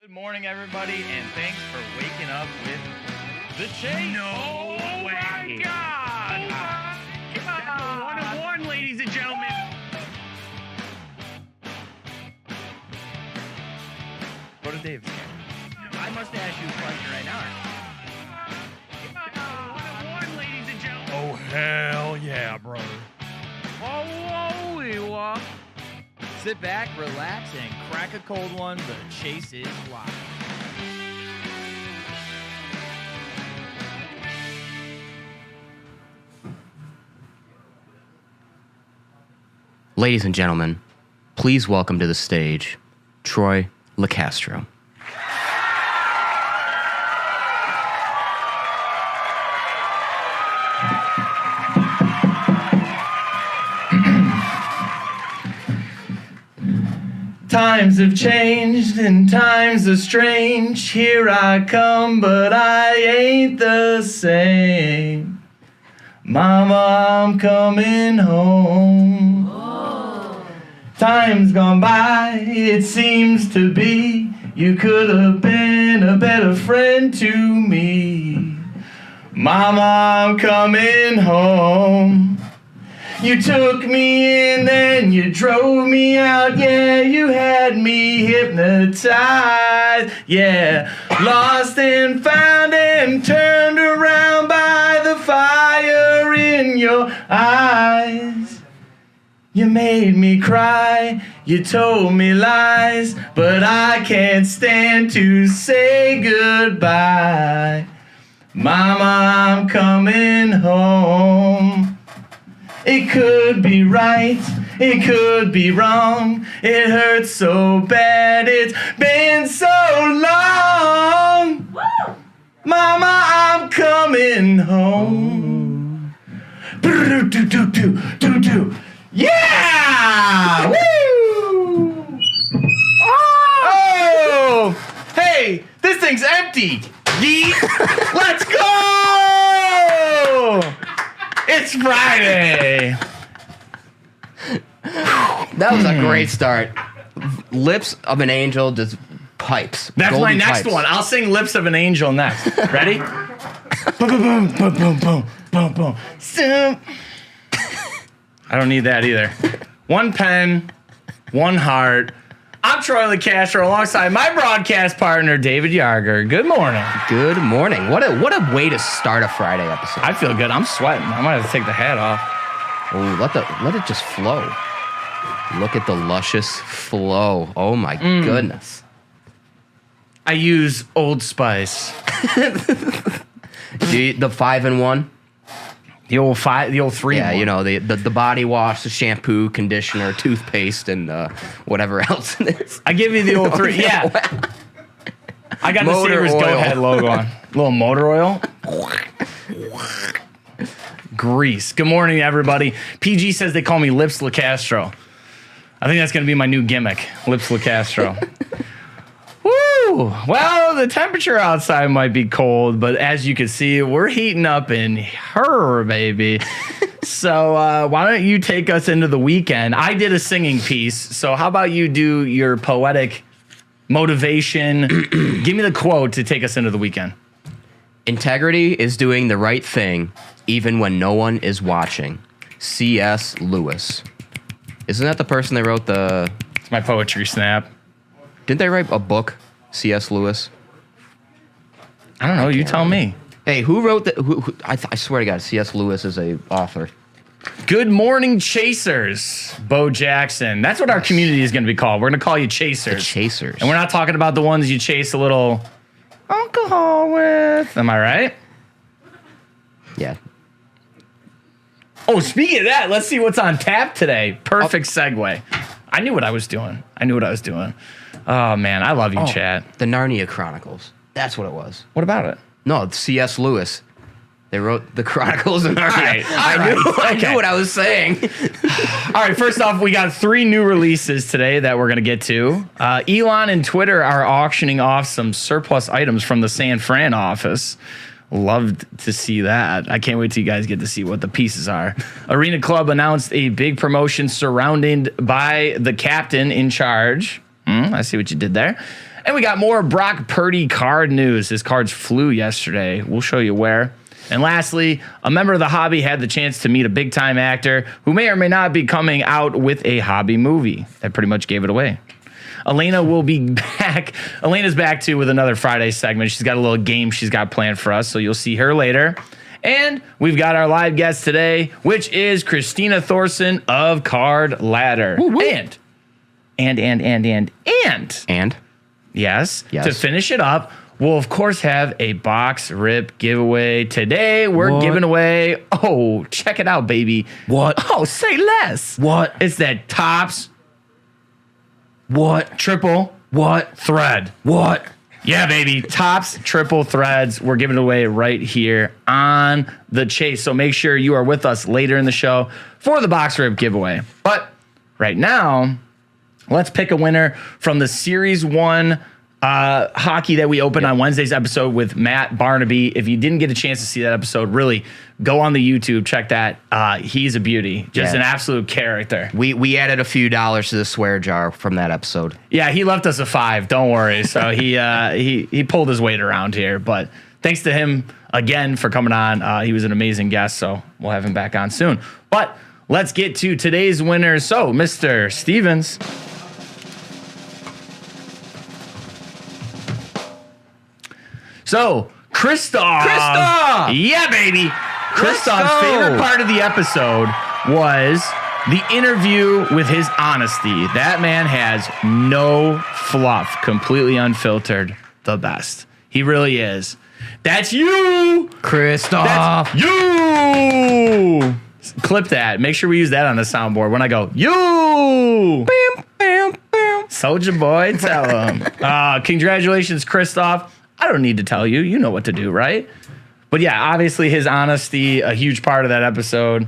Good morning, everybody, and thanks for waking up with the Chase. No way. My God. That's a 1-1, ladies and gentlemen. Go to Dave's camera. I must ask you a question right now. That's a 1-1, ladies and gentlemen. Oh, hell yeah, brother. Oh, sit back, relax, and crack a cold one. The Chase is live. Ladies and gentlemen, please welcome to the stage, Troy Castro. Times have changed and times are strange. Here I come, but I ain't the same. Mama, I'm coming home. Time's gone by, it seems to be. You could have been a better friend to me. Mama, I'm coming home. You took me in, then you drove me out. Yeah, you had me hypnotized. Yeah, lost and found and turned around by the fire in your eyes. You made me cry, you told me lies, but I can't stand to say goodbye. Mama, I'm coming home. It could be right, it could be wrong. It hurts so bad, it's been so long. Woo! Mama, I'm coming home. Do-do-do-do-do-do. Yeah! Woo! Oh! Hey, this thing's empty. Yeet! Let's go! It's Friday. That was a great start. Lips of an Angel, just pipes. That's Golden my next pipes. one. I'll sing Lips of an Angel next. Ready? Boom, boom, boom, boom, boom, boom, boom, boom. I don't need that either. One pen, one heart. I'm Troy Castro alongside my broadcast partner, David Yarger. Good morning. Good morning. What a way to start a Friday episode. I feel good. I'm sweating. I might have to take the hat off. Oh, let it just flow. Look at the luscious flow. Oh my goodness. I use Old Spice. The 5-in-1. The old 3. Yeah, you know, the body wash, the shampoo, conditioner, toothpaste, and whatever else it is. I give you the old 3. Yeah. I got Motor the Sabres oil. Go Ahead logo on. Little motor oil. Grease. Good morning, everybody. PG says they call me Lips Castro. I think that's going to be my new gimmick, Lips Castro. Woo! Well, the temperature outside might be cold, but as you can see, we're heating up in her, baby. So why don't you take us into the weekend? I did a singing piece, so how about you do your poetic motivation? Give me the quote to take us into the weekend. Integrity is doing the right thing, even when no one is watching. C.S. Lewis. Isn't that the person that wrote the... It's my poetry snap. Didn't they write a book, C.S. Lewis? I don't know. You tell me. Hey, who wrote the... I swear to God, C.S. Lewis is a author. Good morning, Chasers. Bo Jackson. That's what our community is going to be called. We're going to call you Chasers. The Chasers. And we're not talking about the ones you chase a little alcohol with. Am I right? Yeah. Oh, speaking of that, let's see what's on tap today. Perfect segue. I knew what I was doing. Oh, man. I love you, chat. The Narnia Chronicles. That's what it was. What about it? No, it's C.S. Lewis. They wrote the Chronicles of Narnia. right, I knew what I was saying. All right, first off, we got 3 new releases today that we're going to get to. Elon and Twitter are auctioning off some surplus items from the San Fran office. Loved to see that. I can't wait till you guys get to see what the pieces are. Arena Club announced a big promotion surrounded by the captain in charge. I see what you did there. And we got more Brock Purdy card news. His cards flew yesterday. We'll show you where. And lastly, a member of the hobby had the chance to meet a big-time actor who may or may not be coming out with a hobby movie. That pretty much gave it away. Elena will be back. Elena's back, too, with another Friday segment. She's got a little game she's got planned for us, so you'll see her later. And we've got our live guest today, which is Kristina Thorson of Card Ladder. Woo-woo. And yes, Yes. to finish it up, we'll of course have a box rip giveaway. Today we're giving away, oh, check it out, baby. What? Oh, say less. What? It's that Topps What? triple What? thread. What? Yeah, baby. Topps triple threads. We're giving it away right here on the Chase. So make sure you are with us later in the show for the box rip giveaway. But right now, let's pick a winner from the Series 1 hockey that we opened on Wednesday's episode with Matt Barnaby. If you didn't get a chance to see that episode, really go on the YouTube, check that. He's a beauty, just an absolute character. We added a few dollars to the swear jar from that episode. Yeah, he left us a 5. Don't worry. So he pulled his weight around here. But thanks to him again for coming on. He was an amazing guest. So we'll have him back on soon. But let's get to today's winners. So, Mr. Stevens. So, Kristoff. Yeah, baby. Kristoff's go. favorite part of the episode was the interview with his honesty. That man has no fluff, completely unfiltered, the best. He really is. That's you, Kristoff. That's you. Clip that. Make sure we use that on the soundboard when I go, you. Bam, bam, bam. Soldier boy, tell him. Congratulations, Kristoff. I don't need to tell you. You know what to do, right? But yeah, obviously his honesty, a huge part of that episode.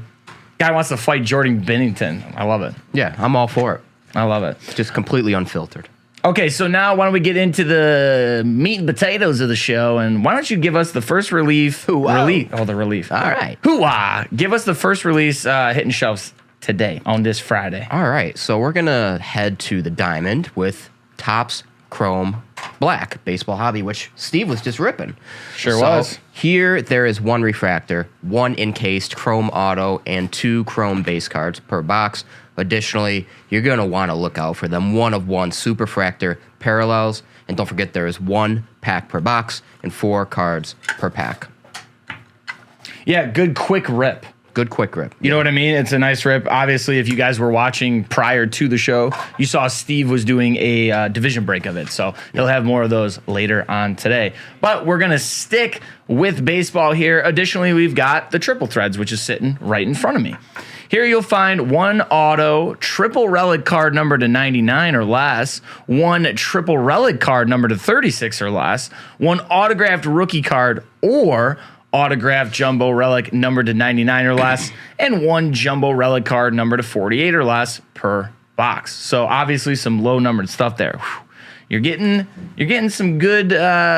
Guy wants to fight Jordan Bennington. I love it. Yeah, I'm all for it. I love it. Just completely unfiltered. Okay, so now why don't we get into the meat and potatoes of the show, and why don't you give us the first relief? The relief. All right. Hoo-ah. Give us the first release hitting shelves today on this Friday. All right, so we're going to head to the Diamond with Topps Chrome Black Baseball Hobby, which Steve was just ripping. Sure was. Here, there is 1 refractor, 1 encased Chrome Auto, and 2 Chrome base cards per box. Additionally, you're going to want to look out for them 1-of-1 Superfractor parallels. And don't forget, there is 1 pack per box and 4 cards per pack. Yeah, good quick rip. Good quick rip. You know what I mean? It's a nice rip. Obviously, if you guys were watching prior to the show, you saw Steve was doing a division break of it. So he'll have more of those later on today. But we're going to stick with baseball here. Additionally, we've got the triple threads, which is sitting right in front of me. Here you'll find 1 auto triple relic card number to 99 or less, 1 triple relic card number to 36 or less, 1 autographed rookie card or autographed jumbo relic number to 99 or less, and 1 jumbo relic card number to 48 or less per box. So obviously some low numbered stuff there. Whew. You're getting some good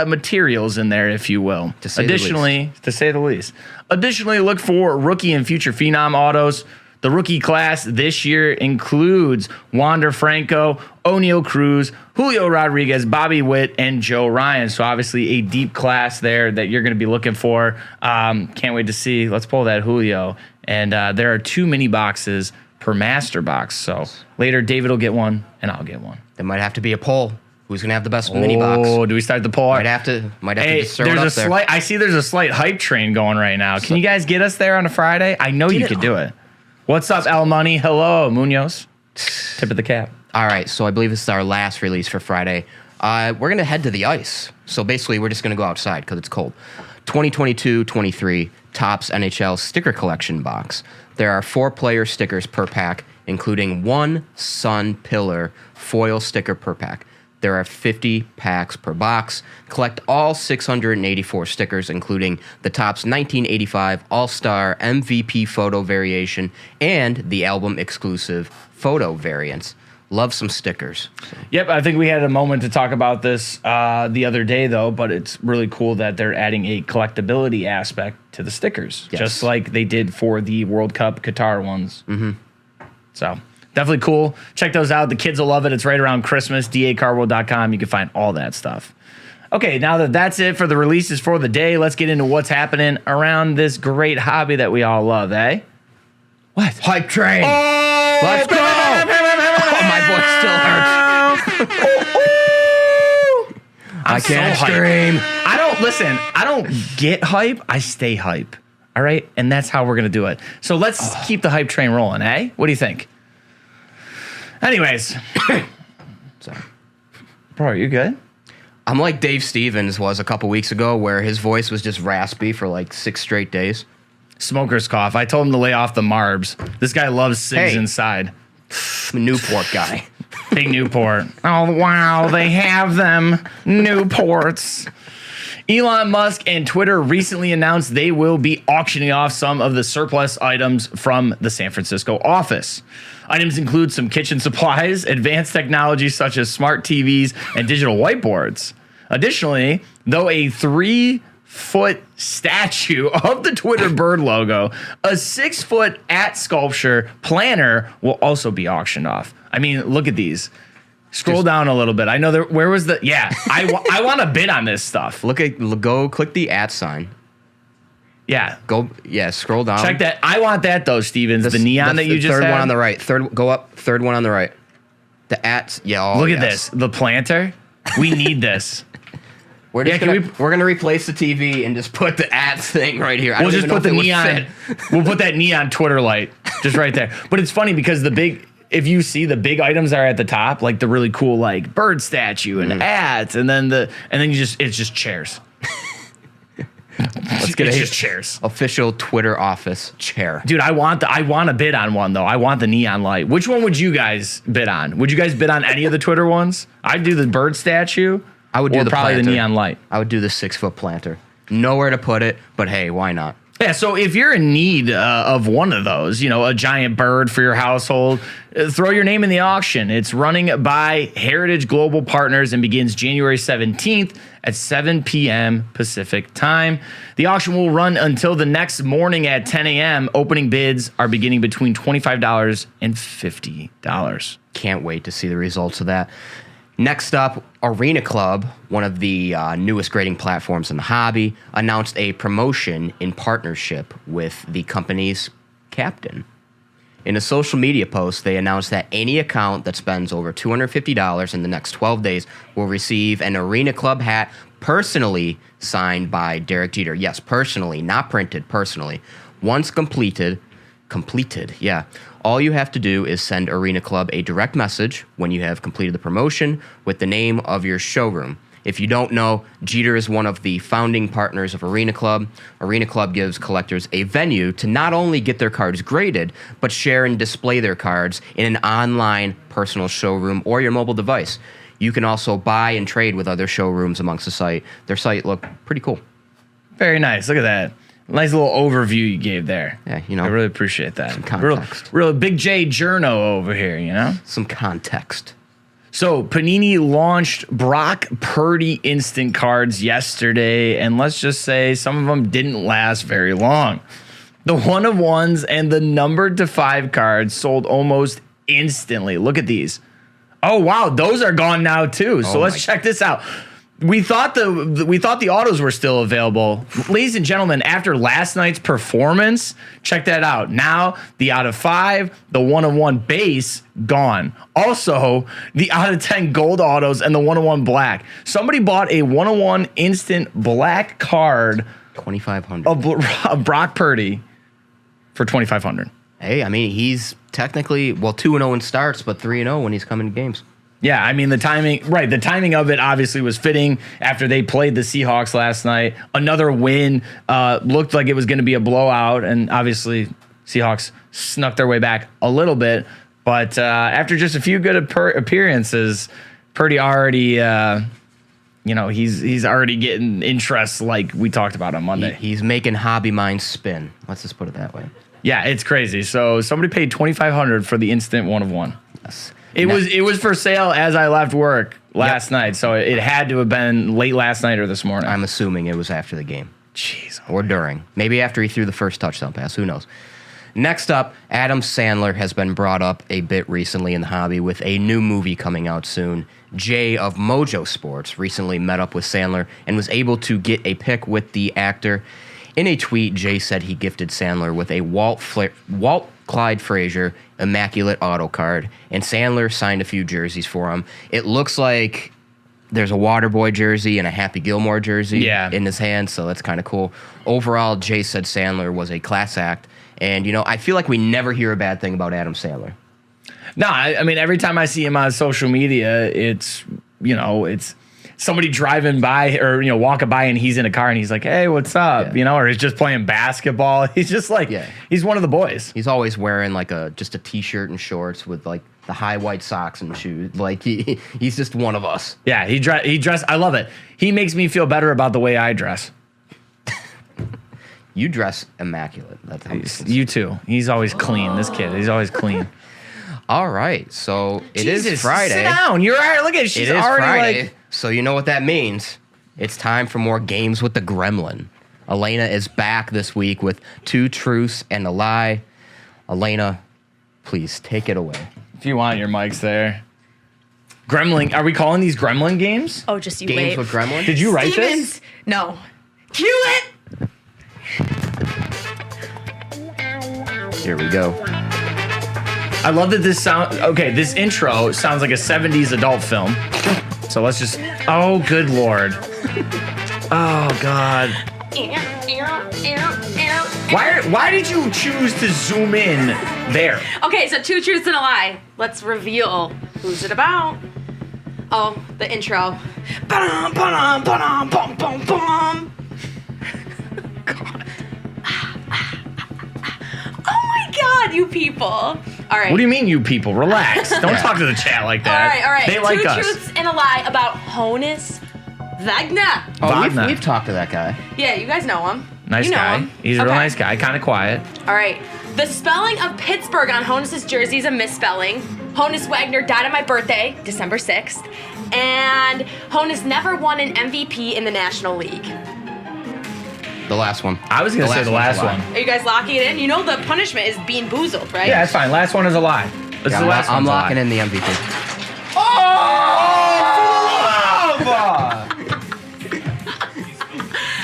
materials in there, if you will. To say the least. Additionally, look for rookie and future phenom autos. The rookie class this year includes Wander Franco, O'Neal Cruz, Julio Rodriguez, Bobby Witt, and Joe Ryan. So obviously a deep class there that you're going to be looking for. Can't wait to see. Let's pull that Julio. And there are 2 mini boxes per master box. So later David will get one and I'll get one. There might have to be a poll. Who's going to have the best mini box? Oh, do we start the poll? Might have to just throw it up there. I see there's a slight hype train going right now. Can you guys get us there on a Friday? I know you could do it. What's up, El Money? Hello, Munoz. Tip of the cap. All right, so I believe this is our last release for Friday. We're going to head to the ice. So basically, we're just going to go outside because it's cold. 2022-23 Topps NHL Sticker Collection box. There are 4 player stickers per pack, including 1 Sun Pillar foil sticker per pack. There are 50 packs per box. Collect all 684 stickers, including the Topps 1985 All-Star MVP photo variation and the album exclusive photo variants. Love some stickers. Yep, I think we had a moment to talk about this the other day, though, but it's really cool that they're adding a collectability aspect to the stickers, just like they did for the World Cup Qatar ones. Mm-hmm. So definitely cool. Check those out. The kids will love it. It's right around Christmas. dacarworld.com. You can find all that stuff. Okay, now that that's it for the releases for the day, let's get into what's happening around this great hobby that we all love, eh? What? Hype train. Oh, Let's go. Oh, my voice still hurts. I can't so hyped. scream. I don't get hype. I stay hype. All right? And that's how we're going to do it. So let's keep the hype train rolling, eh? What do you think? Anyways. Sorry. Bro, are you good? I'm like Dave Stevens was a couple weeks ago, where his voice was just raspy for like 6 straight days. Smoker's cough. I told him to lay off the Marbs. This guy loves cigs Hey. inside. I'm a Newport guy. Big Newport. Oh, wow. They have them. Newports. Elon Musk and Twitter recently announced they will be auctioning off some of the surplus items from the San Francisco office. Items include some kitchen supplies, advanced technology such as smart TVs and digital whiteboards. Additionally, though a 3-foot statue of the Twitter bird logo, a 6-foot sculpture planner will also be auctioned off. I mean, look at these. Scroll down a little bit. I know there. Where was the? Yeah, I want to bid on this stuff. Go click the @ sign. Yeah, Scroll down. check that. I want that though, Stevens. The neon that you just third had. one on the right. Go up. Third one on the right. The @ yeah. Oh, Look at yes. this. The planter. We need this. We're just we're gonna replace the TV and just put the @ thing right here. We'll just put the neon. We'll put that neon Twitter light just right there. But it's funny because if you see the big items are at the top, like the really cool like bird statue and hats, and then it's just chairs. Let's get It's a just chairs. official Twitter office chair. Dude, I want to bid on one though. I want the neon light. Which one would you guys bid on? Would you guys bid on any of the Twitter ones? I'd do the bird statue. I would do or the probably planter. the neon light. I would do the 6-foot planter. Nowhere to put it, but hey, why not? Yeah, so if you're in need of one of those, a giant bird for your household, throw your name in the auction. It's running by Heritage Global Partners and begins January 17th at 7 p.m. Pacific time. The auction will run until the next morning at 10 a.m. Opening bids are beginning between $25 and $50. Can't wait to see the results of that. Next up, Arena Club, one of the newest grading platforms in the hobby, announced a promotion in partnership with the company's captain. In a social media post, they announced that any account that spends over $250 in the next 12 days will receive an Arena Club hat personally signed by Derek Jeter. Yes, personally, not printed, personally. Once completed, yeah. All you have to do is send Arena Club a direct message when you have completed the promotion with the name of your showroom. If you don't know, Jeter is one of the founding partners of Arena Club. Arena Club gives collectors a venue to not only get their cards graded, but share and display their cards in an online personal showroom or your mobile device. You can also buy and trade with other showrooms amongst the site. Their site looked pretty cool. Very nice. Look at that. Nice little overview you gave there. Yeah, I really appreciate that. Some context. Real Big J journo over here, Some context. So Panini launched Brock Purdy instant cards yesterday, and let's just say some of them didn't last very long. The 1-of-1s and the numbered to 5 cards sold almost instantly. Look at these. Oh wow, those are gone now too. So let's check this out. We thought the autos were still available. Ladies and gentlemen, after last night's performance, check that out. Now, the out of 5, the 1-of-1 base, gone. Also, the out of 10 gold autos and the 1-of-1 black. Somebody bought a 1-of-1 instant black card $2,500 of Brock Purdy for $2,500. Hey, I mean, he's technically, 2-0 in starts, but 3-0 when he's coming to games. Yeah, I mean, the timing of it obviously was fitting after they played the Seahawks last night. Another win, looked like it was going to be a blowout, and obviously Seahawks snuck their way back a little bit. But after just a few good appearances, Purdy already, he's already getting interest like we talked about on Monday. He's making hobby minds spin. Let's just put it that way. Yeah, it's crazy. So somebody paid $2,500 for the instant 1-of-1. Yes. It was for sale as I left work last night, so it had to have been late last night or this morning. I'm assuming it was after the game. Jeez. Or during. Maybe after he threw the first touchdown pass. Who knows? Next up, Adam Sandler has been brought up a bit recently in the hobby with a new movie coming out soon. Jay of Mojo Sports recently met up with Sandler and was able to get a pic with the actor. In a tweet, Jay said he gifted Sandler with a Walt Clyde Frazier Immaculate Auto card, and Sandler signed a few jerseys for him. It looks like there's a Waterboy jersey and a Happy Gilmore jersey in his hand, so that's kind of cool. Overall, Jay said Sandler was a class act, and, I feel like we never hear a bad thing about Adam Sandler. No, I mean, every time I see him on social media, it's somebody driving by or, walking by and he's in a car and he's like, hey, what's up? Or he's just playing basketball. He's just like, he's one of the boys. He's always wearing just a t-shirt and shorts with the high white socks and shoes. Like he's just one of us. Yeah, he dress. I love it. He makes me feel better about the way I dress. You dress immaculate. That's how you too. He's always clean. This kid, he's always clean. All right, so it is Friday. Sit down. You're all right. Look at it. She's already Friday, so you know what that means. It's time for more games with the Gremlin. Elena is back this week with 2 truths and a lie. Elena, please take it away. If you want, your mic's there. Gremlin. Are we calling these Gremlin games? Oh, just you games wait. with Gremlin? Did you write Stevens. this? No. Cue it. Here we go. I love that this intro sounds like a 70s adult film. So let's just, oh, good Lord. Oh, God. Why did you choose to zoom in there? Okay, so 2 truths and a lie. Let's reveal who's it about. Oh, the intro. Ba-dum, ba-dum, ba-dum, bum, bum, bum. God. Oh my God, you people. All right. What do you mean, you people? Relax. Don't talk to the chat like that. All right. They like 2 us. truths and a lie about Honus Wagner. Oh, Wagner. we've talked to that guy. Yeah, you guys know him. Nice You know guy. him. He's a real Okay. nice guy. Kind of quiet. All right. The spelling of Pittsburgh on Honus' jersey is a misspelling. Honus Wagner died on my birthday, December 6th. And Honus never won an MVP in the National League. The last one. I was going to say the one's last a lie. one. Are you guys locking it in? You know the punishment is being boozled, right? Yeah, that's fine. Last one is a lie. This is the last one. I'm locking in the MVP. Oh, for the love!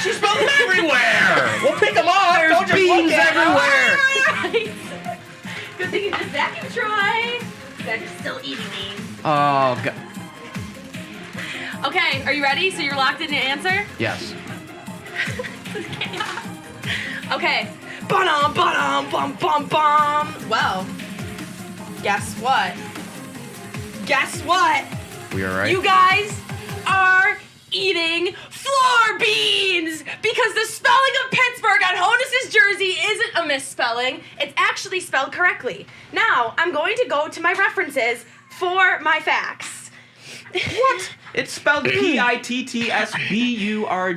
She spelled them everywhere. We'll pick them off. Don't just beans look at them. everywhere. Alright. Good thing you did Zach and Troy. You guys are still eating me. Oh, God. Okay, are you ready? So you're locked in to answer? Yes. Okay. Ba-dum, ba-dum, bum, bum, bum. Well, guess what? Guess what? We are right. You guys are eating floor beans because the spelling of Pittsburgh on Honus' jersey isn't a misspelling. It's actually spelled correctly. Now, I'm going to go to my references for my facts. What? It's spelled Pittsburg.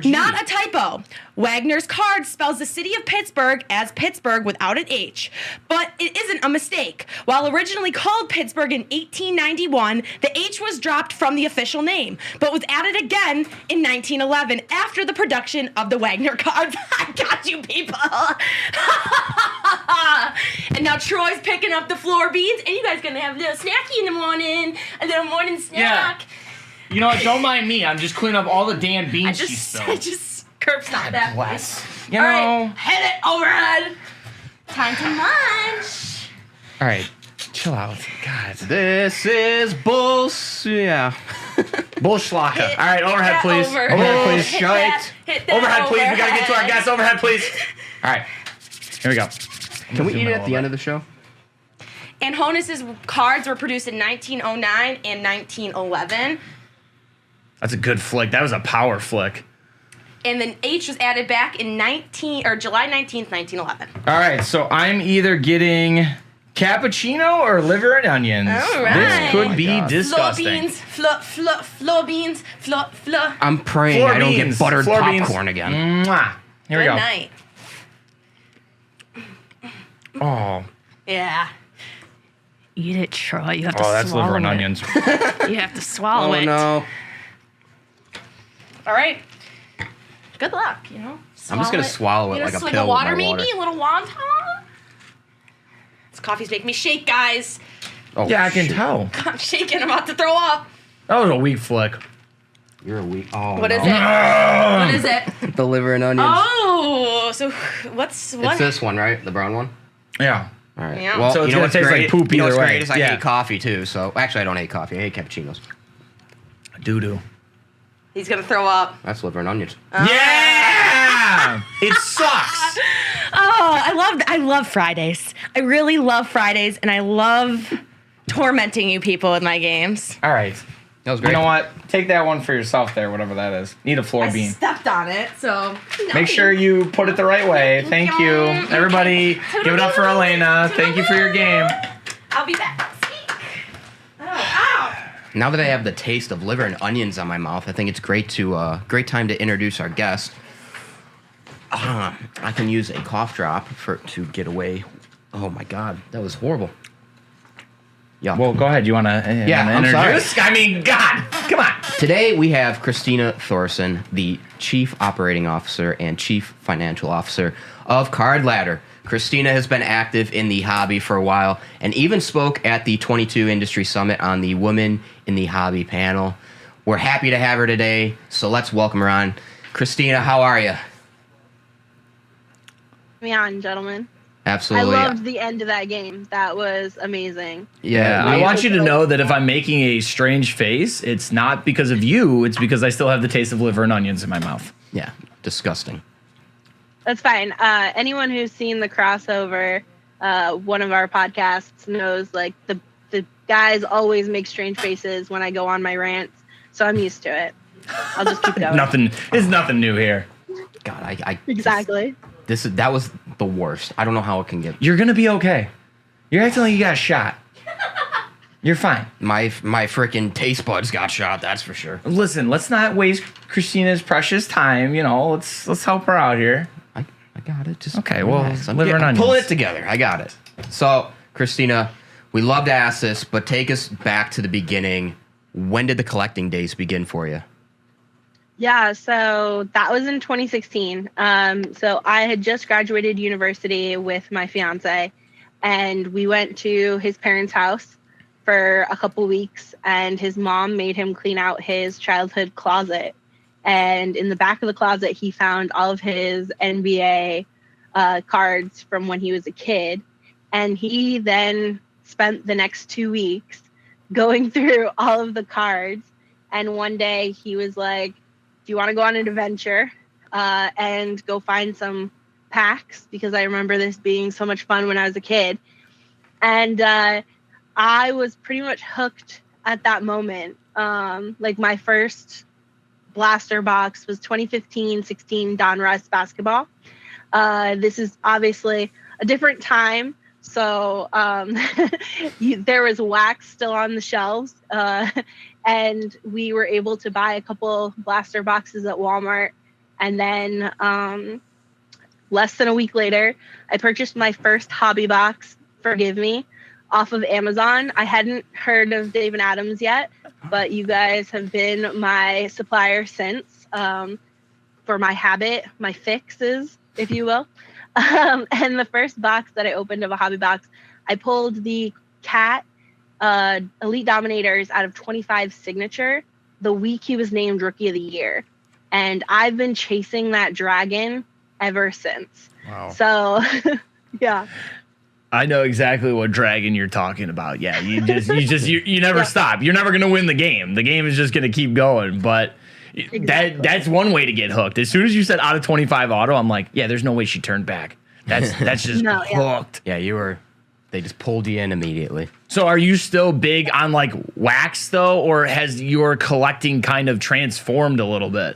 Not a typo. Wagner's card spells the city of Pittsburgh as Pittsburgh without an H. But it isn't a mistake. While originally called Pittsburgh in 1891, the H was dropped from the official name, but was added again in 1911 after the production of the Wagner card. I got you, people. And now Troy's picking up the floor beans, and you guys gonna have a little snacky in the morning, a little morning snack. Yeah. You know what? Don't mind me. I'm just cleaning up all the damn beans she I spilled. just curb stomped that. Bless. All right, head it overhead. Time to munch. All right. Chill out. God. This is yeah. Bullschlacka. All right, overhead, that please. over. Overhead, please. Hit that, hit that Overhead, please. We gotta get to our overhead. guests. Overhead, please. All right. Here we go. Can we eat it at the end of the show? And Honus's cards were produced in 1909 and 1911. That's a good flick. That was a power flick. And then H was added back in July 19th, 1911. All right, so I'm either getting cappuccino or liver and onions. All right. This could Oh be my God. disgusting. Floor beans, floor. I'm praying Floor I don't beans. get buttered Floor beans. popcorn again. Mwah. Here we Good go. night. Oh, Yeah. Eat it, Troy. You have to that's swallow liver and it. onions. You have to swallow Oh it. no. All right. Good luck, you know. I'm just gonna swallow it You like a swig pill of with water, my maybe water. a little wonton. This coffee's making me shake, guys. Oh, Yeah, I can shoot. tell. I'm shaking. I'm about to throw up. That was a weak flick. You're a weak. Oh, What is no. it? What is it? The liver and onions. Oh, so what's what? It's this one, right? The brown one? Yeah. All right. Yeah. Well, So it's you know gonna what's taste great? like poop You know either what's way. great is I Yeah. hate coffee, too. So, actually, I don't hate coffee. I hate cappuccinos. Doo-doo. He's gonna throw up. That's liver and onions. Yeah! It sucks. Oh, I love Fridays. I really love Fridays, and I love tormenting you people with my games. All right. That was great. You know what? Take that one for yourself there, whatever that is. Need a floor I bean. stepped on it, so Make sure you put it the right way. Thank you. Everybody, give it up for Elena. Thank you for your game. I'll be back. Ow! Now that I have the taste of liver and onions on my mouth, I think it's great time to introduce our guest. I can use a cough drop to get away. Oh my God, that was horrible. Yeah. Well, go ahead. You want to I'm sorry. introduce? I mean, God, come on. Today we have Kristina Thorson, the Chief Operating Officer and Chief Financial Officer of Card Ladder. Kristina has been active in the hobby for a while and even spoke at the 22 Industry Summit on the Women in the Hobby panel. We're happy to have her today, so let's welcome her on. Kristina, how are you? Me on, gentlemen. Absolutely. I loved the end of that game. That was amazing. Yeah, I want you to know that if I'm making a strange face, it's not because of you. It's because I still have the taste of liver and onions in my mouth. Yeah, disgusting. That's fine. Anyone who's seen the crossover, one of our podcasts knows like the guys always make strange faces when I go on my rants, so I'm used to it. I'll just keep going. It's nothing new here. God, I Exactly. that was the worst. I don't know how it can get. You're gonna be okay. You're acting like you got shot. You're fine. My freaking taste buds got shot. That's for sure. Listen, let's not waste Christina's precious time. You know, let's help her out here. I got it. Just Okay, well, relax. liver and I'm pulling onions. it together. I got it. So, Kristina, we love to ask this, but take us back to the beginning. When did the collecting days begin for you? Yeah, so that was in 2016. So I had just graduated university with my fiance, and we went to his parents' house for a couple weeks, and his mom made him clean out his childhood closet. And in the back of the closet, he found all of his NBA cards from when he was a kid. And he then spent the next 2 weeks going through all of the cards. And one day he was like, do you want to go on an adventure and go find some packs? Because I remember this being so much fun when I was a kid. And I was pretty much hooked at that moment. Like my first blaster box was 2015-16 Donruss basketball. This is obviously a different time. So there was wax still on the shelves. And we were able to buy a couple blaster boxes at Walmart. And then less than a week later, I purchased my first hobby box, Forgive Me, off of Amazon. I hadn't heard of Dave and Adams yet, but you guys have been my supplier since for my habit, my fixes, if you will. And the first box that I opened of a hobby box, I pulled the Cat Elite Dominators out of 25 signature the week he was named Rookie of the Year. And I've been chasing that dragon ever since. Wow. So, yeah. I know exactly what dragon you're talking about. Yeah, you never stop. You're never gonna win the game. The game is just gonna keep going. But Exactly. that's one way to get hooked. As soon as you said out of 25 auto, I'm like, yeah, there's no way she turned back. That's just No, yeah. hooked. Yeah, they just pulled you in immediately. So are you still big on like wax though, or has your collecting kind of transformed a little bit?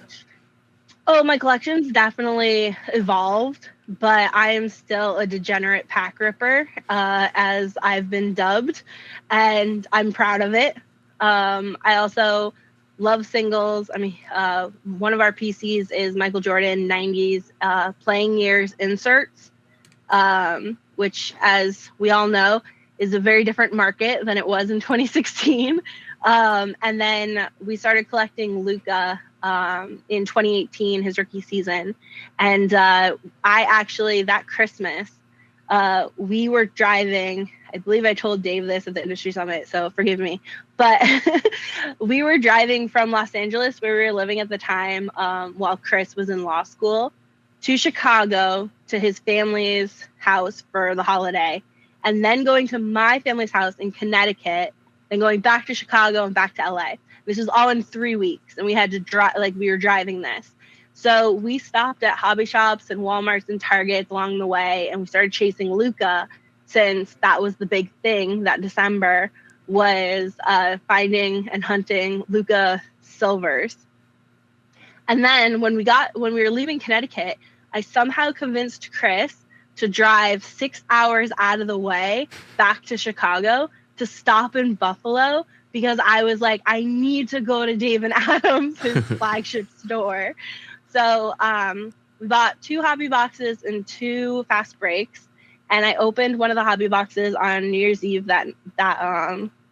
Oh, my collection's definitely evolved, but I am still a degenerate pack ripper, as I've been dubbed, and I'm proud of it. I also love singles. I mean, one of our PCs is Michael Jordan 90s playing years inserts, which, as we all know, is a very different market than it was in 2016. And then we started collecting Luka in 2018, his rookie season. And I actually, that Christmas, we were driving. I believe I told Dave this at the industry summit, so forgive me. But we were driving from Los Angeles, where we were living at the time, while Chris was in law school, to Chicago to his family's house for the holiday, and then going to my family's house in Connecticut, then going back to Chicago and back to LA. This was all in 3 weeks, and we had to drive, like we were driving this. So we stopped at hobby shops and Walmarts and Targets along the way, and we started chasing Luka, since that was the big thing that December was finding and hunting Luka silvers. And then when we were leaving Connecticut, I somehow convinced Chris to drive 6 hours out of the way back to Chicago to stop in Buffalo, because I was like, I need to go to Dave and Adams, his flagship store. So we bought 2 hobby boxes and 2 fast breaks. And I opened one of the hobby boxes on New Year's Eve that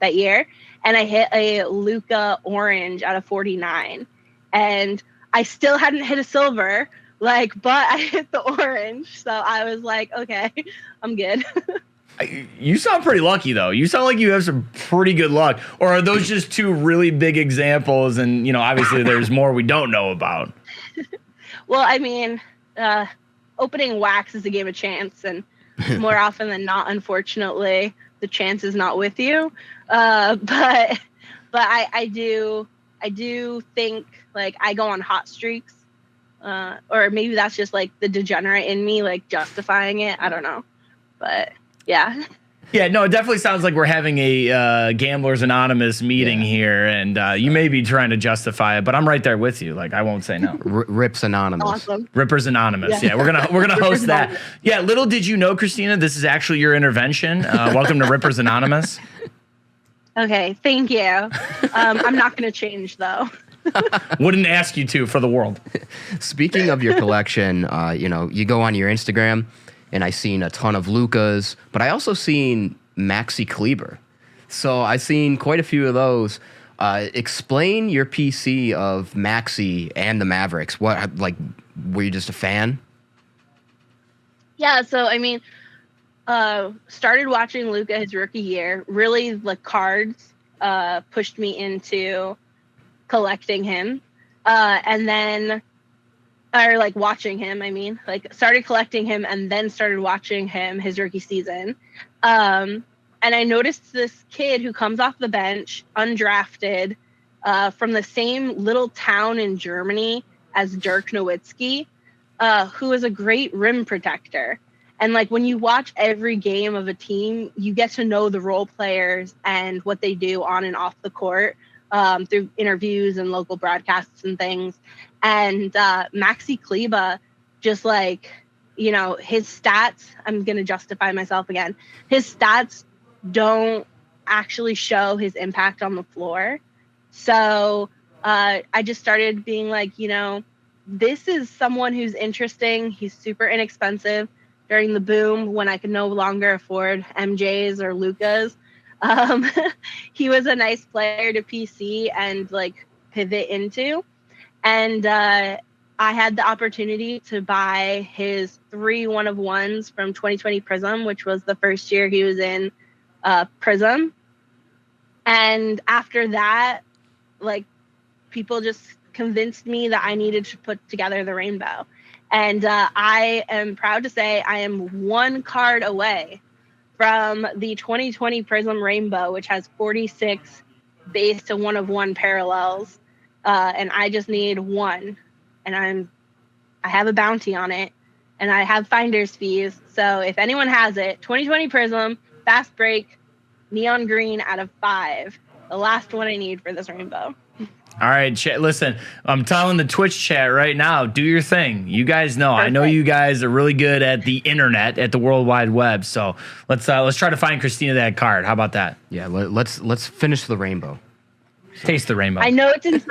year, and I hit a Luka orange out of 49, and I still hadn't hit a silver, but I hit the orange, so I was like, okay, I'm good. You sound pretty lucky, though. You sound like you have some pretty good luck. Or are those just 2 really big examples? And obviously there's more we don't know about. Well, I mean, opening wax is a game of chance, and more often than not, unfortunately, the chance is not with you. But I do think I go on hot streaks, or maybe that's just the degenerate in me, justifying it. I don't know, but yeah. Yeah, no, it definitely sounds like we're having a Gamblers Anonymous meeting here, and you may be trying to justify it, but I'm right there with you. I won't say no. Rips Anonymous. Awesome. Rippers Anonymous. Yeah, we're gonna host that. Anonymous. Yeah, little did you know, Kristina, this is actually your intervention. Welcome to Rippers Anonymous. Okay, thank you. I'm not gonna change though. Wouldn't ask you to for the world. Speaking of your collection, you go on your Instagram, and I seen a ton of Lukas, but I also seen Maxi Kleber. So I seen quite a few of those. Explain your PC of Maxi and the Mavericks. What, were you just a fan? Yeah, so I mean, started watching Luka his rookie year. Really, the cards pushed me into collecting him, and then. Or watching him, started collecting him and then started watching him his rookie season. And I noticed this kid who comes off the bench, undrafted, from the same little town in Germany as Dirk Nowitzki, who is a great rim protector. And when you watch every game of a team, you get to know the role players and what they do on and off the court, through interviews and local broadcasts and things. And Maxi Kleber, just his stats, I'm going to justify myself again. His stats don't actually show his impact on the floor. So I just started being this is someone who's interesting. He's super inexpensive during the boom when I could no longer afford MJs or Lukas. He was a nice player to PC and pivot into. And I had the opportunity to buy his 3 1-of-1s from 2020 Prism, which was the first year he was in Prism. And after that, people just convinced me that I needed to put together the rainbow. And I am proud to say I am 1 card away from the 2020 Prism Rainbow, which has 46 base to 1-of-1 parallels. And I just need 1, and I have a bounty on it, and I have finder's fees. So if anyone has it, 2020 Prism, fast break, neon green out of 5, the last one I need for this rainbow. All right, listen, I'm telling the Twitch chat right now, do your thing. You guys know. Perfect. I know you guys are really good at the internet, at the World Wide Web. So let's try to find Kristina that card. How about that? Yeah, let's finish the rainbow. Taste the rainbow. I know it's in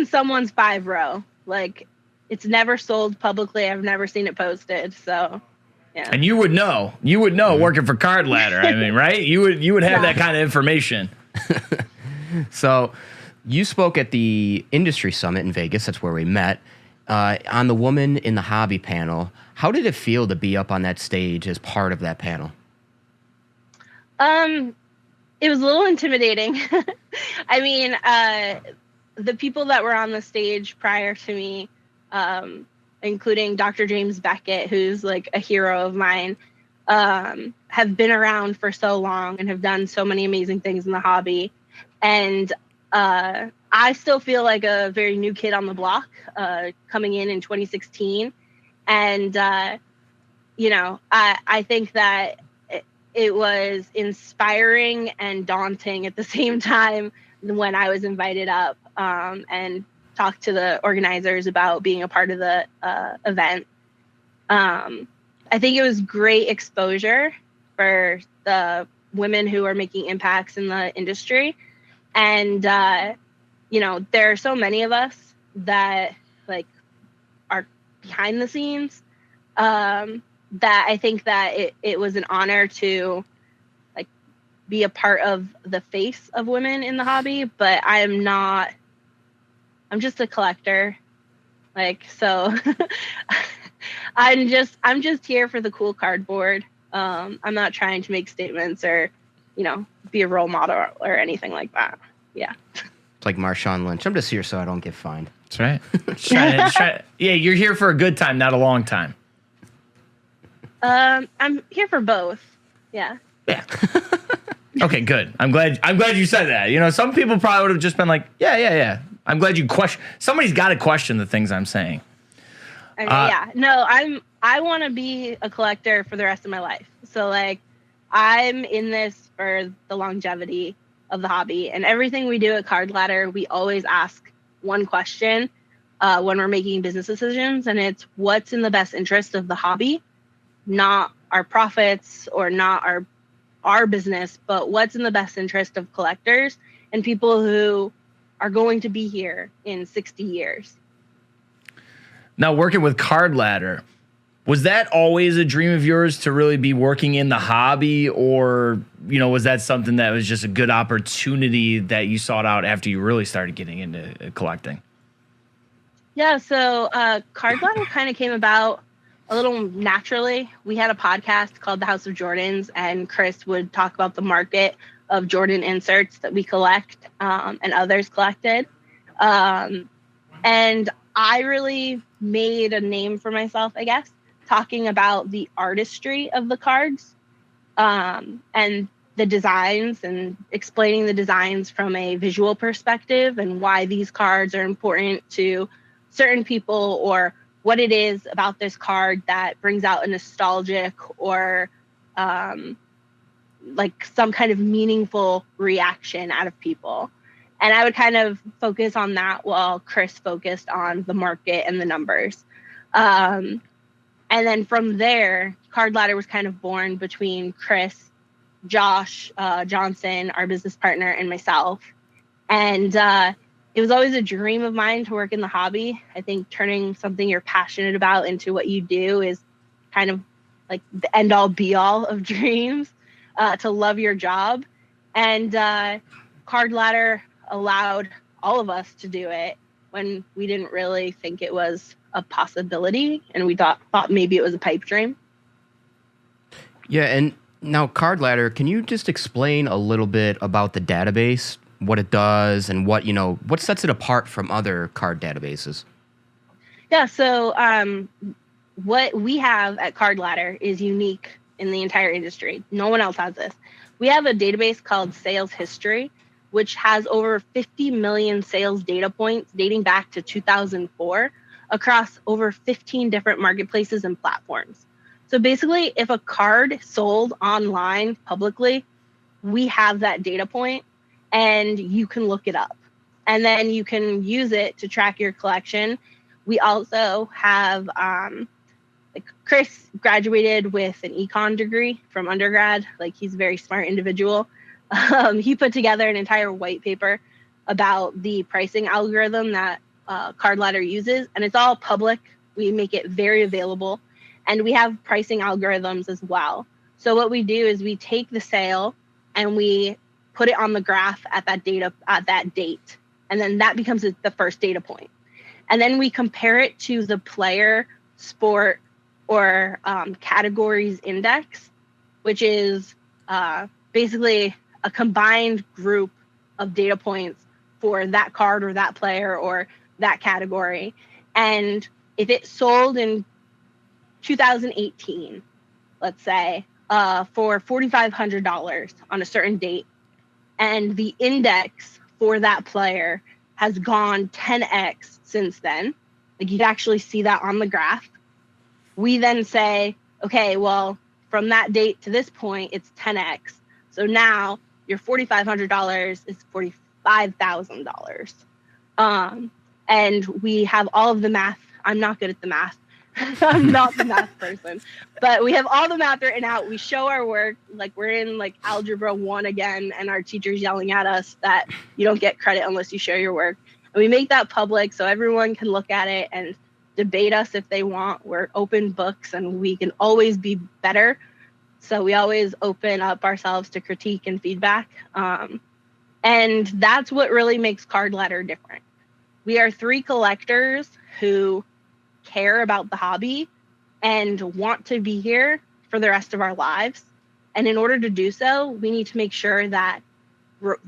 someone's 5 row. It's never sold publicly. I've never seen it posted. So, yeah. And you would know working for Card Ladder. I mean, right? You would have that kind of information. So, you spoke at the industry summit in Vegas. That's where we met. on the Woman in the Hobby panel, how did it feel to be up on that stage as part of that panel? It was a little intimidating. I mean, the people that were on the stage prior to me, including Dr. James Beckett, who's like a hero of mine, have been around for so long and have done so many amazing things in the hobby. And I still feel like a very new kid on the block, coming in 2016. And, you know, I think that it was inspiring and daunting at the same time when I was invited up and talked to the organizers about being a part of the event. I think it was great exposure for the women who are making impacts in the industry. And, you know, there are so many of us that like are behind the scenes, that I think that it was an honor to like be a part of the face of women in the hobby, but I'm just a collector. Like, so I'm just here for the cool cardboard. I'm not trying to make statements or, you know, be a role model or anything like that. Yeah. It's like Marshawn Lynch. I'm just here so I don't get fined. That's right. Yeah, you're here for a good time, not a long time. I'm here for both. Yeah. Yeah. Okay, good. I'm glad you said that. You know, some people probably would have just been like, yeah. I'm glad you question. Somebody's got to question the things I'm saying. I mean, yeah. No, I want to be a collector for the rest of my life. So like, I'm in this for the longevity of the hobby, and everything we do at Card Ladder, we always ask one question when we're making business decisions, and it's what's in the best interest of the hobby, not our profits or not our business, but what's in the best interest of collectors and people who are going to be here in 60 years. Now, working with Card Ladder, was that always a dream of yours to really be working in the hobby, or, you know, was that something that was just a good opportunity that you sought out after you really started getting into collecting? Yeah, so Card Ladder kind of came about a little naturally. We had a podcast called The House of Jordans, and Chris would talk about the market of Jordan inserts that we collect and others collected. And I really made a name for myself, I guess, talking about the artistry of the cards and the designs, and explaining the designs from a visual perspective and why these cards are important to certain people, or what it is about this card that brings out a nostalgic or like some kind of meaningful reaction out of people. And I would kind of focus on that while Chris focused on the market and the numbers. And then from there, Card Ladder was kind of born between Chris, Josh Johnson, our business partner, and myself. And it was always a dream of mine to work in the hobby. I think turning something you're passionate about into what you do is kind of like the end all be all of dreams, to love your job. And Card Ladder allowed all of us to do it when we didn't really think it was a possibility, and we thought maybe it was a pipe dream. Yeah, and now Card Ladder, can you just explain a little bit about the database, what it does, and what sets it apart from other card databases? Yeah, so what we have at Card Ladder is unique in the entire industry. No one else has this. We have a database called Sales History, which has over 50 million sales data points dating back to 2004 across over 15 different marketplaces and platforms. So basically, if a card sold online publicly, we have that data point, and you can look it up. And then you can use it to track your collection. We also have, like Chris graduated with an econ degree from undergrad. Like, he's a very smart individual. He put together an entire white paper about the pricing algorithm that Card Ladder uses, and it's all public. We make it very available, and we have pricing algorithms as well. So what we do is we take the sale and we put it on the graph at that date, and then that becomes the first data point. And then we compare it to the player, sport, or categories index, which is basically a combined group of data points for that card or that player or that category. And if it sold in 2018, let's say, for $4,500 on a certain date, and the index for that player has gone 10x since then, like you can actually see that on the graph, we then say, okay, well, from that date to this point, it's 10x. So now your $4,500 is $45,000. And we have all of the math. I'm not good at the math. I'm not the math person, but we have all the math written out. We show our work, like we're in like algebra 1 again, and our teacher's yelling at us that you don't get credit unless you show your work. And we make that public so everyone can look at it and debate us if they want. We're open books and we can always be better. So we always open up ourselves to critique and feedback. And that's what really makes Card Ladder different. We are 3 collectors who care about the hobby and want to be here for the rest of our lives. And in order to do so, we need to make sure that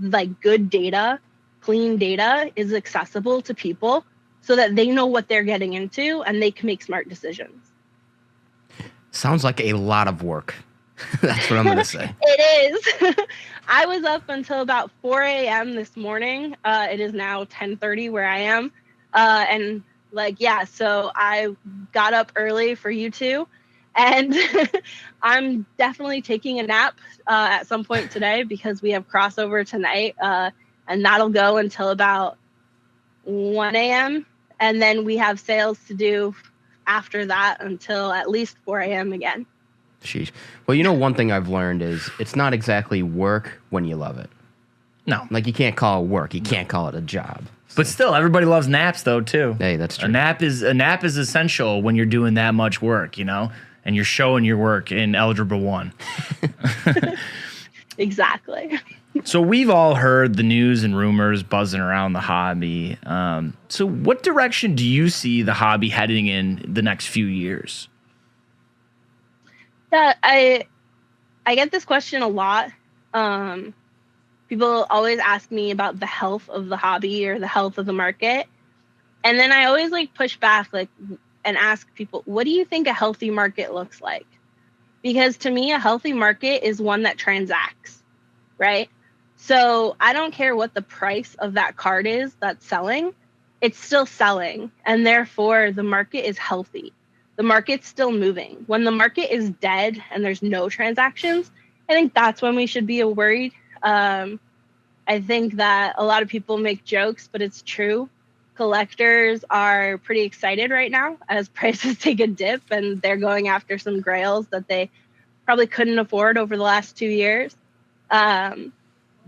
like good data, clean data is accessible to people so that they know what they're getting into and they can make smart decisions. Sounds like a lot of work. That's what I'm going to say. It is. I was up until about 4 a.m. this morning. It is now 10:30 where I am. And like, yeah, so I got up early for you two, and I'm definitely taking a nap at some point today because we have crossover tonight, and that'll go until about 1 a.m. And then we have sales to do after that until at least 4 a.m. again. Sheesh. Well, you know, one thing I've learned is it's not exactly work when you love it. No. Like, you can't call it work. You can't call it a job. But still, everybody loves naps, though, too. Hey, that's true. A nap is essential when you're doing that much work, you know, and you're showing your work in Algebra 1. Exactly. So we've all heard the news and rumors buzzing around the hobby. So what direction do you see the hobby heading in the next few years? Yeah, I get this question a lot. People always ask me about the health of the hobby or the health of the market. And then I always like push back and ask people, what do you think a healthy market looks like? Because to me, a healthy market is one that transacts, right? So I don't care what the price of that card is that's selling, it's still selling. And therefore the market is healthy. The market's still moving. When the market is dead and there's no transactions, I think that's when we should be worried. I think that a lot of people make jokes, but it's true. Collectors are pretty excited right now as prices take a dip and they're going after some grails that they probably couldn't afford over the last 2 years. But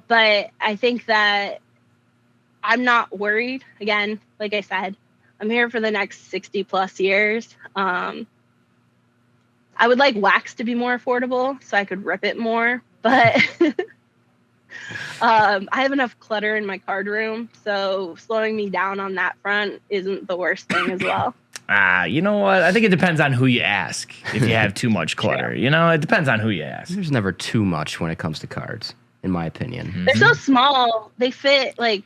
I think that I'm not worried. Again, like I said, I'm here for the next 60 plus years. I would like wax to be more affordable so I could rip it more, but I have enough clutter in my card room, so slowing me down on that front isn't the worst thing as well. You know what? I think it depends on who you ask. If you have too much clutter, you know, it depends on who you ask. There's never too much when it comes to cards, in my opinion. They're so small. They fit like,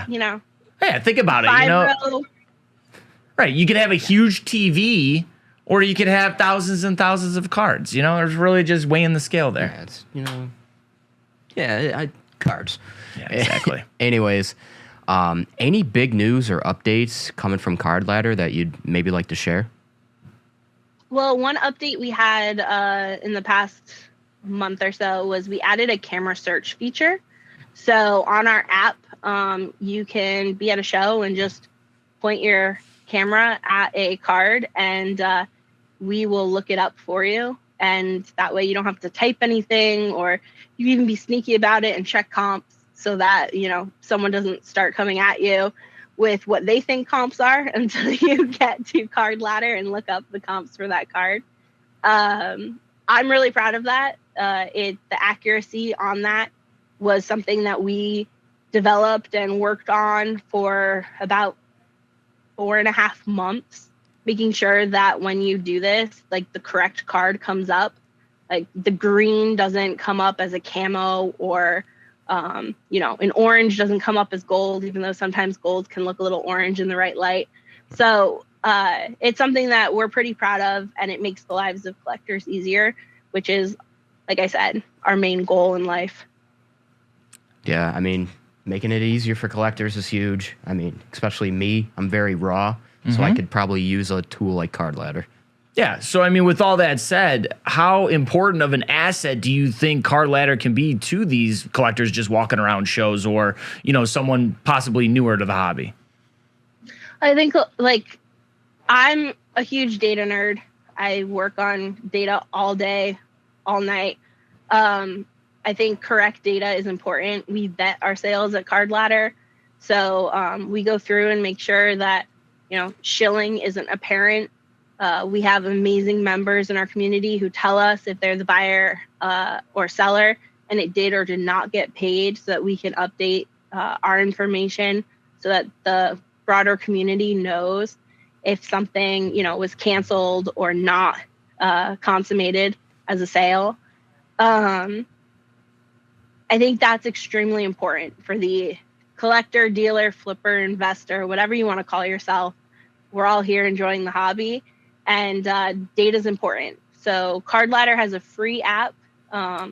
you know. Yeah, think about it. You know, right? You could have a huge TV, or you could have thousands and thousands of cards. You know, there's really just weighing the scale there. Yeah, it's, you know, cards. Yeah, exactly. Anyways, any big news or updates coming from Card Ladder that you'd maybe like to share? Well, one update we had in the past month or so was we added a camera search feature. So on our app, you can be at a show and just point your camera at a card and we will look it up for you. And that way you don't have to type anything, or you can even be sneaky about it and check comps so that, you know, someone doesn't start coming at you with what they think comps are until you get to Card Ladder and look up the comps for that card. I'm really proud of that. The accuracy on that was something that we developed and worked on for about 4.5 months, making sure that when you do this, like the correct card comes up, like the green doesn't come up as a camo, or an orange doesn't come up as gold, even though sometimes gold can look a little orange in the right light. So it's something that we're pretty proud of, and it makes the lives of collectors easier, which is, like I said, our main goal in life. Yeah, I mean, making it easier for collectors is huge. I mean, especially me, I'm very raw, so I could probably use a tool like Card Ladder. Yeah. So, I mean, with all that said, how important of an asset do you think Card Ladder can be to these collectors just walking around shows, or, someone possibly newer to the hobby? I think, like, I'm a huge data nerd. I work on data all day, all night. I think correct data is important. We vet our sales at Card Ladder. So we go through and make sure that, shilling isn't apparent. We have amazing members in our community who tell us if they're the buyer or seller and it did or did not get paid, so that we can update our information so that the broader community knows if something, was canceled or not consummated as a sale. I think that's extremely important for the collector, dealer, flipper, investor, whatever you want to call yourself. We're all here enjoying the hobby, and data is important. So Card Ladder has a free app,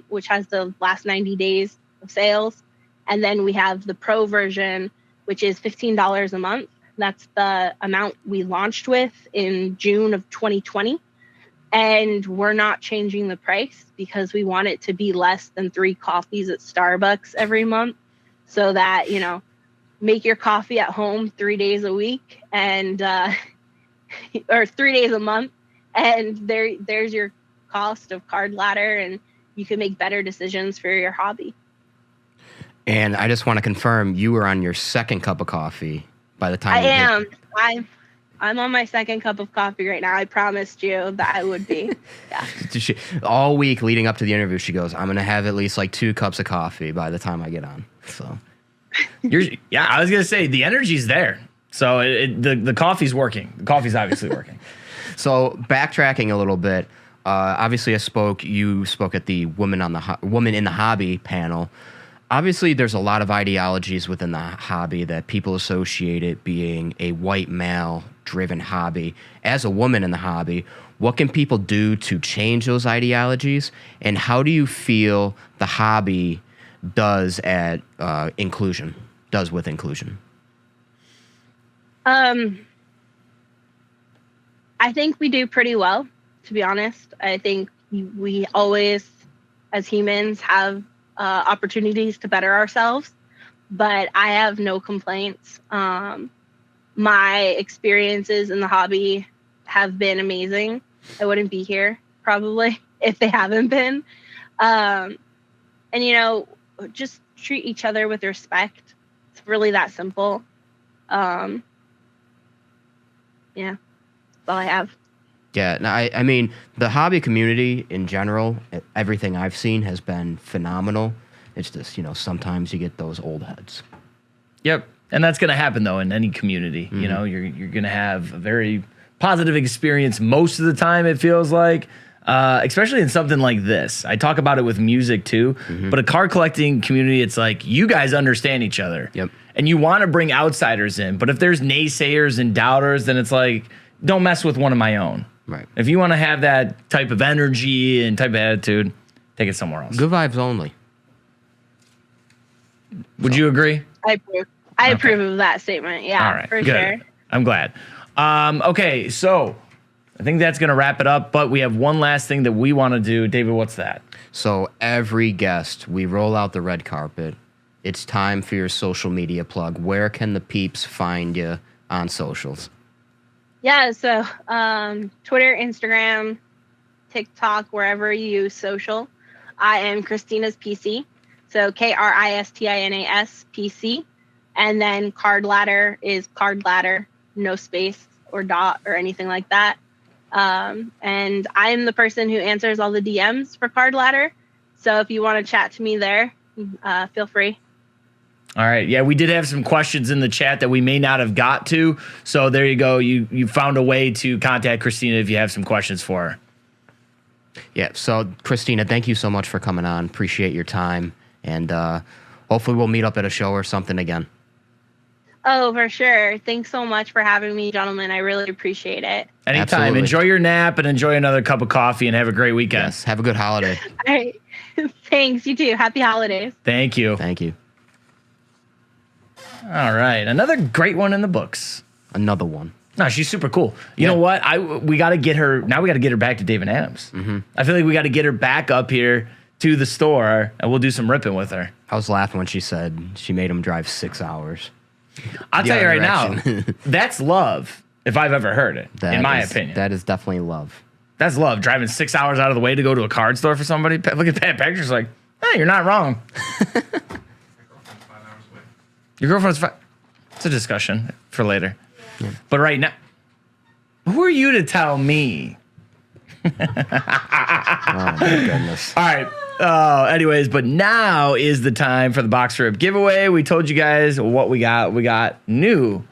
which has the last 90 days of sales. And then we have the pro version, which is $15 a month. That's the amount we launched with in June of 2020. And we're not changing the price because we want it to be less than 3 coffees at Starbucks every month, so that, make your coffee at home 3 days a week and or 3 days a month. And there's your cost of Card Ladder, and you can make better decisions for your hobby. And I just want to confirm, you were on your second cup of coffee by the time I am. I'm on my second cup of coffee right now. I promised you that I would be. Yeah. All week leading up to the interview, she goes, I'm going to have at least like 2 cups of coffee by the time I get on. So, I was going to say, the energy's there. So the coffee's working. The coffee's obviously working. So backtracking a little bit, obviously you spoke at the Woman in the Hobby panel. Obviously, there's a lot of ideologies within the hobby that people associate it being a white male-driven hobby. As a woman in the hobby, what can people do to change those ideologies? And how do you feel the hobby does with inclusion? I think we do pretty well, to be honest. I think we always, as humans, have opportunities to better ourselves, but I have no complaints. My experiences in the hobby have been amazing. I wouldn't be here probably if they haven't been. And just treat each other with respect. It's really that simple. Yeah, that's all I have. Yeah, no, I mean, the hobby community in general, everything I've seen has been phenomenal. It's just, sometimes you get those old heads. Yep. And that's going to happen, though, in any community. Mm-hmm. You're going to have a very positive experience most of the time, it feels like, especially in something like this. I talk about it with music, too. Mm-hmm. But a card collecting community, it's like you guys understand each other. Yep. And you want to bring outsiders in. But if there's naysayers and doubters, then it's like, don't mess with one of my own. Right. If you want to have that type of energy and type of attitude, take it somewhere else. Good vibes only. Would you agree? I approve of that statement. Yeah, all right, for good. sure. I'm glad. Okay, so I think that's going to wrap it up, but we have one last thing that we want to do. David, what's that? So every guest, we roll out the red carpet. It's time for your social media plug. Where can the peeps find you on socials? Yeah, so Twitter, Instagram, TikTok, wherever you use social. I am Kristina's PC, so Kristinas PC. And then Card Ladder is Card Ladder, no space or dot or anything like that. And I'm the person who answers all the DMs for Card Ladder. So if you want to chat to me there, feel free. All right. Yeah, we did have some questions in the chat that we may not have got to. So there you go. You found a way to contact Kristina if you have some questions for her. Yeah. So, Kristina, thank you so much for coming on. Appreciate your time. And hopefully we'll meet up at a show or something again. Oh, for sure. Thanks so much for having me, gentlemen. I really appreciate it. Anytime. Absolutely. Enjoy your nap and enjoy another cup of coffee and have a great weekend. Yes. Have a good holiday. All right. Thanks. You too. Happy holidays. Thank you. Thank you. All right. Another great one in the books. Another one. No, she's super cool. You know what? We got to get her. Now we got to get her back to Dave and Adams. Mm-hmm. I feel like we got to get her back up here to the store and we'll do some ripping with her. I was laughing when she said she made him drive 6 hours. I'll The tell you other right now, that's love if I've ever heard it, in my opinion. That is definitely love. That's love, driving 6 hours out of the way to go to a card store for somebody. Look at that picture. It's like, hey, you're not wrong. Your girlfriend's fine. It's a discussion for later. Yeah. But right now, who are you to tell me? Oh, my goodness. All right. Anyways, but now is the time for the box rip giveaway. We told you guys what we got. We got new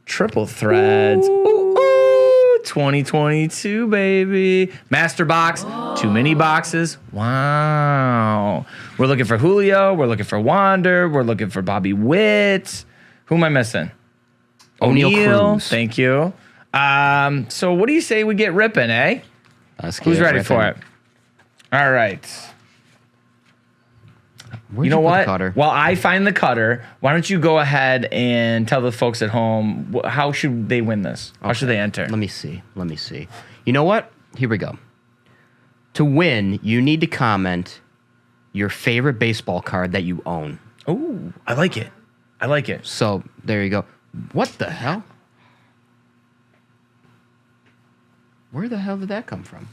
triple threads. Ooh, 2022, baby. Master box, too many boxes. Wow. We're looking for Julio. We're looking for Wander. We're looking for Bobby Witt. Who am I missing? O'Neal Cruz. Thank you. So what do you say we get ripping, eh? Who's ready for it? All right. Where'd you know put what? the cutter? While I find the cutter, why don't you go ahead and tell the folks at home how should they win this? How should they enter? Let me see. You know what? Here we go. To win, you need to comment your favorite baseball card that you own. Oh, I like it. So there you go. What the hell? Where the hell did that come from?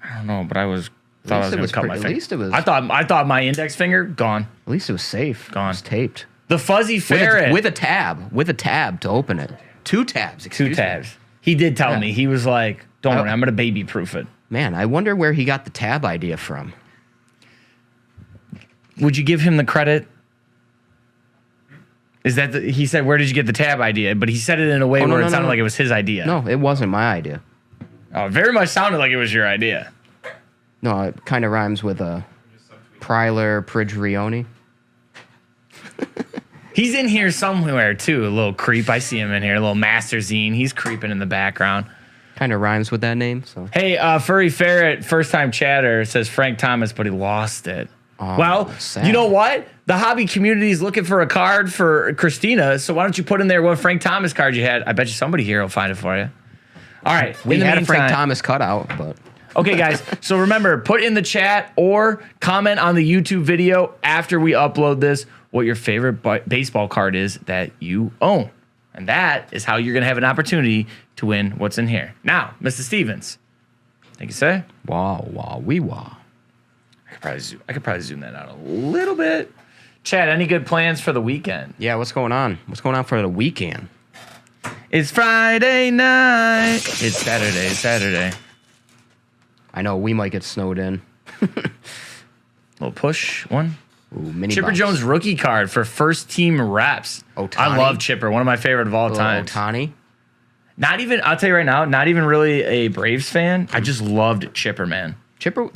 I don't know, but I thought I was going to cut my finger. At least it was. I thought my index finger gone. At least it was safe. Gone. It was taped. The fuzzy ferret with a tab to open it. 2 tabs. Excuse me. 2 tabs. He did tell me. He was like, "Don't worry, I'm going to baby proof it." Man, I wonder where he got the tab idea from. Would you give him the credit? Is that he said, "Where did you get the tab idea?" But he said it in a way where it sounded like it was his idea. No, it wasn't my idea. Oh, it very much sounded like it was your idea. No, it kind of rhymes with Pryler Prigioni. He's in here somewhere too, a little creep. I see him in here, a little Master Zine. He's creeping in the background. Kind of rhymes with that name. So hey, Furry Ferret, first time chatter says Frank Thomas, but he lost it. Oh, well, sad. You know what? The hobby community is looking for a card for Kristina, so why don't you put in there what Frank Thomas card you had? I bet you somebody here will find it for you. All right. We had a Frank Thomas cutout, but... Okay, guys. So remember, put in the chat or comment on the YouTube video after we upload this what your favorite baseball card is that you own. And that is how you're going to have an opportunity to win what's in here. Now, Mr. Stevens. Thank you, sir. Wow, wee wah. I could probably zoom that out a little bit. Chad, any good plans for the weekend? Yeah, what's going on? What's going on for the weekend? It's Friday night. It's Saturday. I know we might get snowed in. Little push one. Ooh, mini Chipper box. Jones rookie card for first team reps. Ohtani. I love Chipper, one of my favorite of all time. Ohtani. Not even, I'll tell you right now, not even really a Braves fan. I just loved Chipper, man. Chipper,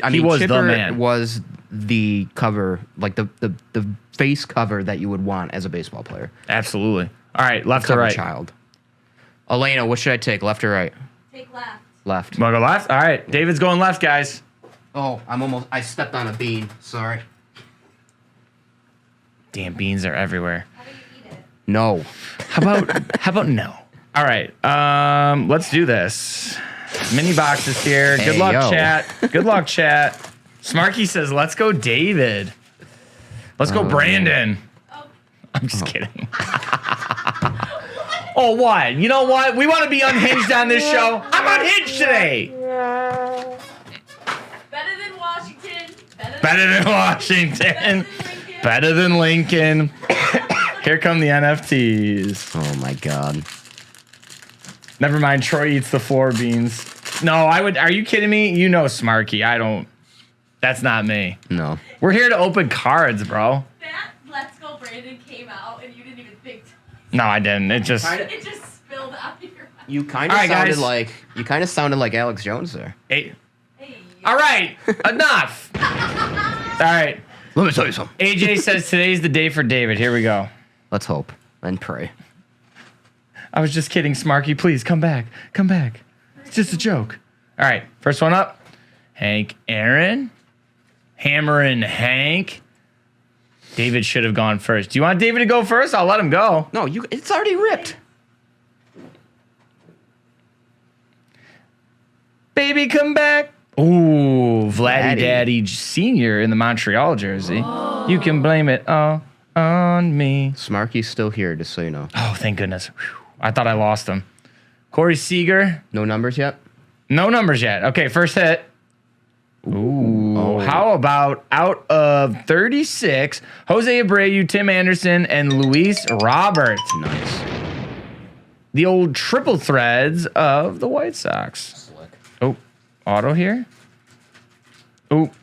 He was the Chipper man. was the cover, like the face cover that you would want as a baseball player. Absolutely. All right, left or Cover right? child. Elena, what should I take, left or right? Take left. Left. Want to go left? All right, David's going left, guys. Oh, I stepped on a bean. Sorry. Damn, beans are everywhere. How do you eat it? No. How about no? All right, let's do this. Mini boxes here. Good Hey, luck, yo. chat. Good luck, chat. Smarky says, let's go, David. Let's go, Brandon. I'm just kidding. Oh, what? You know what? We want to be unhinged on this show. I'm unhinged today. Better than Washington. Better than Washington. Better than Lincoln. Here come the NFTs. Oh my God. Never mind. Troy eats the floor beans. No, I would. Are you kidding me? You know Smarky. I don't. That's not me. No. We're here to open cards, bro. Bad No, I didn't. It just. It just spilled out of your mouth. You kind All of right, sounded guys. like Alex Jones there. Hey. All right. Enough. All right. Let me tell you something. AJ says today's the day for David. Here we go. Let's hope and pray. I was just kidding, Smarky. Please come back. Come back. It's just a joke. All right. First one up. Hank Aaron. Hammerin' Hank. David should have gone first. Do you want David to go first? I'll let him go. No, it's already ripped. Baby, come back. Ooh, Vladdy Daddy Sr. in the Montreal jersey. You can blame it all on me. Smarky's still here, just so you know. Oh, thank goodness. Whew. I thought I lost him. Corey Seager. No numbers yet? No numbers yet. Okay, first hit. Ooh. Oh. How about out of 36, Jose Abreu, Tim Anderson, and Luis Robert. Nice. The old triple threads of the White Sox. Slick. Oh, auto here. Oop.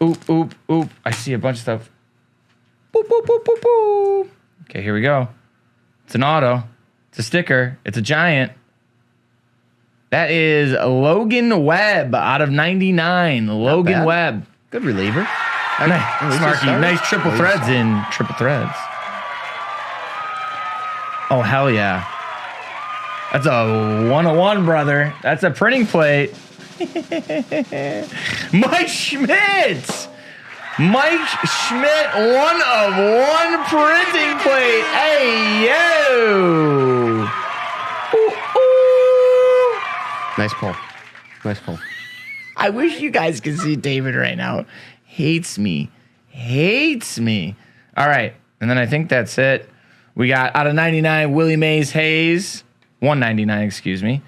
Oop, oop, oop. I see a bunch of stuff. Boop, boop, boop, boop, boop. Okay, here we go. It's an auto. It's a sticker. It's a giant. That is Logan Webb out of 99. Logan bad. Webb. Good reliever. Smarky. Nice triple threads in triple threads. Oh, hell yeah. That's a 101, brother. That's a printing plate. Mike Schmidt. Mike Schmidt, 1-of-1 printing plate. Hey, yo. Ooh, ooh. Nice pull. Nice pull. I wish you guys could see David right now. Hates me. Hates me. All right. And then I think that's it. We got out of 99, Willie Mays Hayes. 199, excuse me.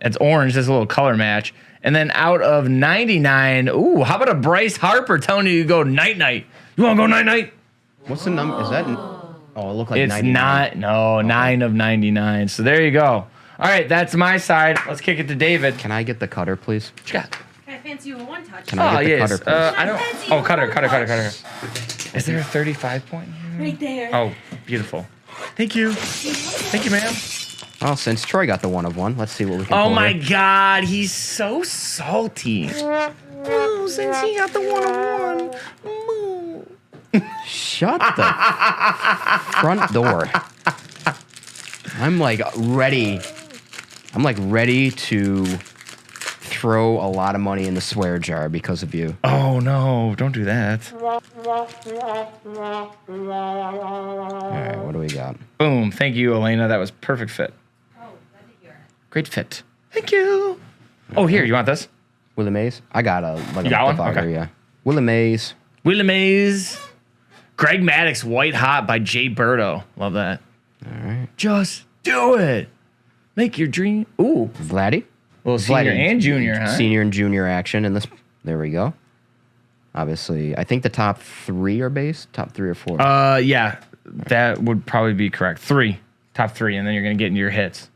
That's orange. That's a little color match. And then out of 99, ooh, how about a Bryce Harper telling you to go night-night? You want to go night-night? What's the number? Is that? Oh, it looked like It's 99. not. No, 9 of 99. So there you go. All right, that's my side. Let's kick it to David. Can I get the cutter, please? What you got? Can I fancy you a one touch? Can I get the yes. cutter, please? I don't. Oh, cutter. Is there a 35 point here? Right there. Oh, beautiful. Thank you. Thank you, ma'am. Oh, since Troy got the 1-of-1, let's see what we can Oh pull my here. God, he's so salty. Oh, since he got the 1-of-1. Shut the front door. I'm like ready to throw a lot of money in the swear jar because of you. Oh no, don't do that. All right, what do we got? Boom. Thank you, Elena. That was perfect fit. Great fit. Thank you. Oh, here, you want this? Willie Mays? I got a You got one? divider, Okay. yeah. Willie Mays. Willie Mays. Greg Maddux, White Hot by Jay Berto. Love that. All right. Just do it. Make your dream. Ooh. Vladdy. Well, senior and junior, huh? Senior and junior action in this. There we go. Obviously, I think the top 3 are base. Top 3 or 4. Yeah, that would probably be correct. 3. Top 3, and then you're going to get into your hits.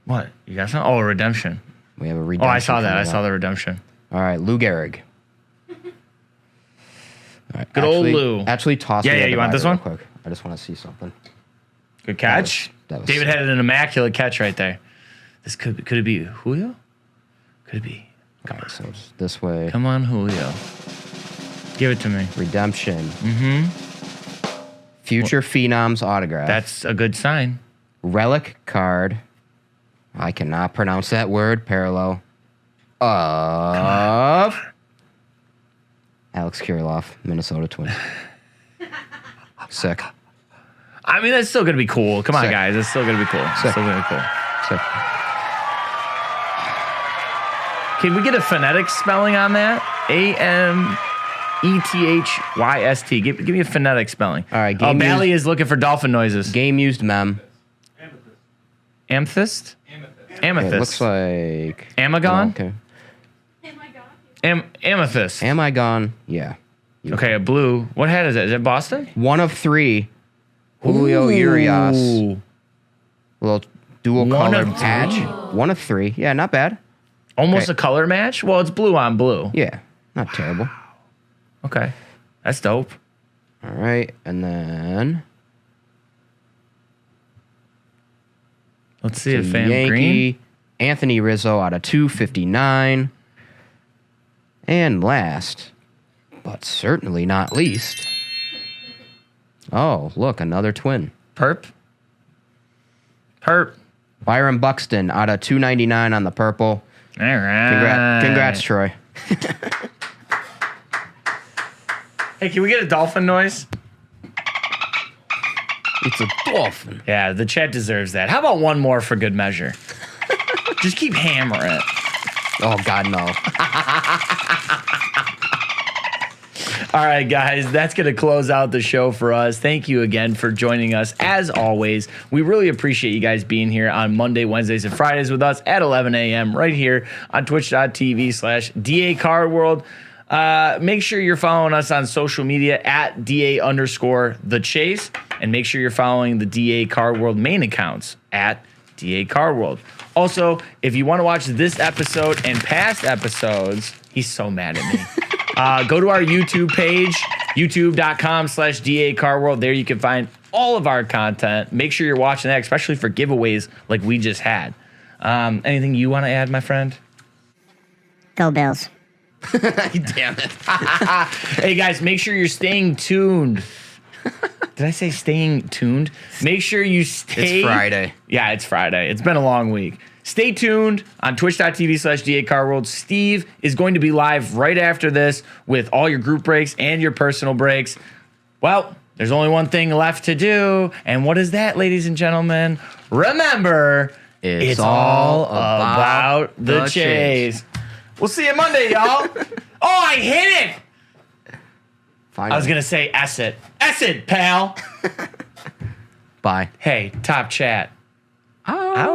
What? You got something? Oh, redemption. We have a redemption. Oh, I saw that. I coming saw up. the redemption. All right, Lou Gehrig. All right, Good old Lou. Actually, toss Yeah, me yeah, the you want this divider one? real quick. I just want to see something. Good catch. That was David sick. had an immaculate catch right there. This could it be Julio? Could it be? All right, so it's this way. Come on, Julio. Give it to me. Redemption. Mm-hmm. Future Phenoms autograph. That's a good sign. Relic card. I cannot pronounce that word. Parallel. Of Alex Kirilloff, Minnesota Twins. Sick. I mean, that's still gonna be cool. Come on, Sick. guys. It's still gonna be cool. It's Sick. still gonna be cool. Sick. Can we get a phonetic spelling on that? AMETHYST. Give me a phonetic spelling. All right, Oh, game Bally is looking for dolphin noises. Game used mem. Amethyst? Amethyst. It looks like Amagon? Okay. Amethyst. Am I gone? Yeah. Okay, a blue. What hat is that? Is it Boston? 1 of 3. Julio Urias. Ooh. Little dual 1 color of 3. patch. 1 of 3. Yeah, not bad. Almost Okay. a color match? Well, it's blue on blue. Yeah, not terrible. Okay. That's dope. All right, and then Let's see to if Fam Yankee. Green. Anthony Rizzo out of 259. And last, but certainly not least. Oh, look, another twin. Perp. Byron Buxton out of 299 on the purple. All right. Congrats, Troy. Hey, can we get a dolphin noise? It's a dolphin. Yeah, the chat deserves that. How about one more for good measure? Just keep hammering it. Oh, God, no. All right, guys, that's going to close out the show for us. Thank you again for joining us. As always, we really appreciate you guys being here on Monday, Wednesdays, and Fridays with us at 11 a.m. right here on twitch.tv/DACardWorld. Make sure you're following us on social media at DA_TheChase. And make sure you're following the DA Card World main accounts at DA Card World. Also, if you want to watch this episode and past episodes, he's so mad at me. Go to our YouTube page, youtube.com/DA Card World. There you can find all of our content. Make sure you're watching that, especially for giveaways like we just had. Anything you want to add, my friend? Go Bills. Damn it. Hey, guys, make sure you're staying tuned. Did I say staying tuned? Make sure you stay. It's Friday. Yeah, it's Friday. It's been a long week. Stay tuned on twitch.tv/DACardWorld. Steve is going to be live right after this with all your group breaks and your personal breaks. Well, there's only one thing left to do. And what is that, ladies and gentlemen? Remember, it's all about the chase. We'll see you Monday, y'all. Oh, I hit it. Finally. I was going to say S it, pal. Bye. Hey, top chat. Oh.